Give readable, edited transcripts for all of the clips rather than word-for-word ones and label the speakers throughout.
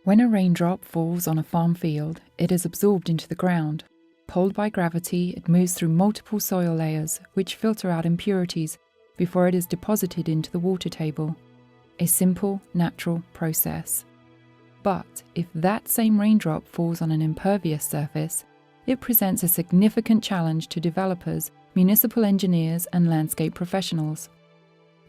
Speaker 1: When a raindrop falls on a farm field, it is absorbed into the ground. Pulled by gravity, it moves through multiple soil layers, which filter out impurities before it is deposited into the water table. A simple, natural process. But if that same raindrop falls on an impervious surface, it presents a significant challenge to developers, municipal engineers, and landscape professionals.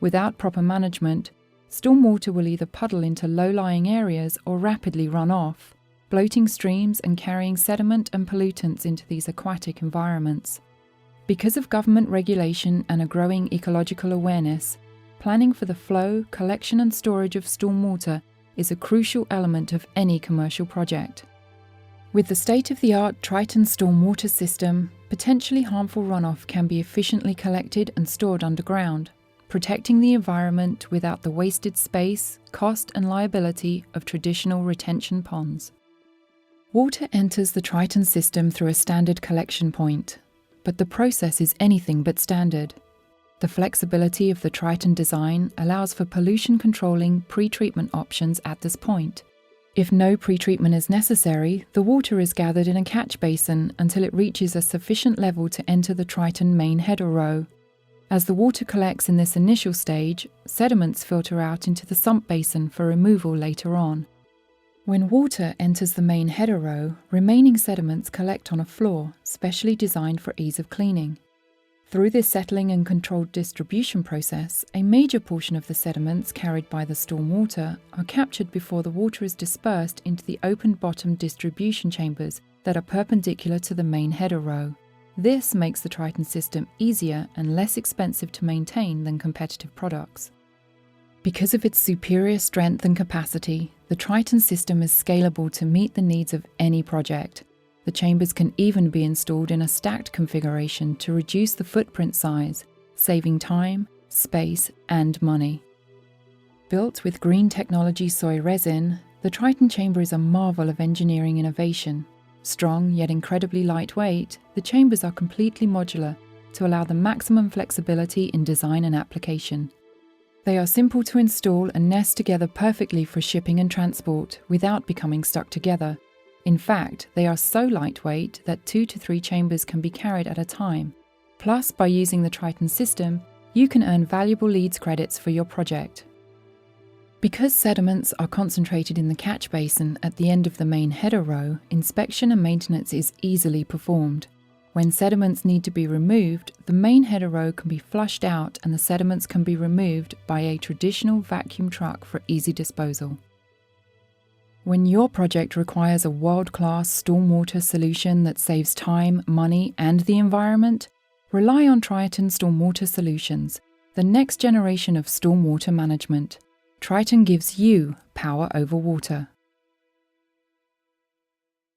Speaker 1: Without proper management, stormwater will either puddle into low-lying areas or rapidly run off, bloating streams and carrying sediment and pollutants into these aquatic environments. Because of government regulation and a growing ecological awareness, planning for the flow, collection and storage of stormwater is a crucial element of any commercial project. With the state-of-the-art Triton Stormwater system, potentially harmful runoff can be efficiently collected and stored underground, protecting the environment without the wasted space, cost and liability of traditional retention ponds. Water enters the Triton system through a standard collection point, but the process is anything but standard. The flexibility of the Triton design allows for pollution-controlling pre-treatment options at this point. If no pre-treatment is necessary, the water is gathered in a catch basin until it reaches a sufficient level to enter the Triton main header row. As the water collects in this initial stage, sediments filter out into the sump basin for removal later on. When water enters the main header row, remaining sediments collect on a floor specially designed for ease of cleaning. Through this settling and controlled distribution process, a major portion of the sediments carried by the stormwater are captured before the water is dispersed into the open-bottom distribution chambers that are perpendicular to the main header row. This makes the Triton system easier and less expensive to maintain than competitive products. Because of its superior strength and capacity, the Triton system is scalable to meet the needs of any project. The chambers can even be installed in a stacked configuration to reduce the footprint size, saving time, space, and money. Built with green technology soy resin, the Triton Chamber is a marvel of engineering innovation. Strong yet incredibly lightweight, the chambers are completely modular to allow the maximum flexibility in design and application. They are simple to install and nest together perfectly for shipping and transport without becoming stuck together. In fact, they are so lightweight that 2 to 3 chambers can be carried at a time. Plus, by using the Triton system, you can earn valuable leads credits for your project. Because sediments are concentrated in the catch basin at the end of the main header row, inspection and maintenance is easily performed. When sediments need to be removed, the main header row can be flushed out and the sediments can be removed by a traditional vacuum truck for easy disposal. When your project requires a world-class stormwater solution that saves time, money, and the environment, rely on Triton Stormwater Solutions, the next generation of stormwater management. Triton gives you power over water.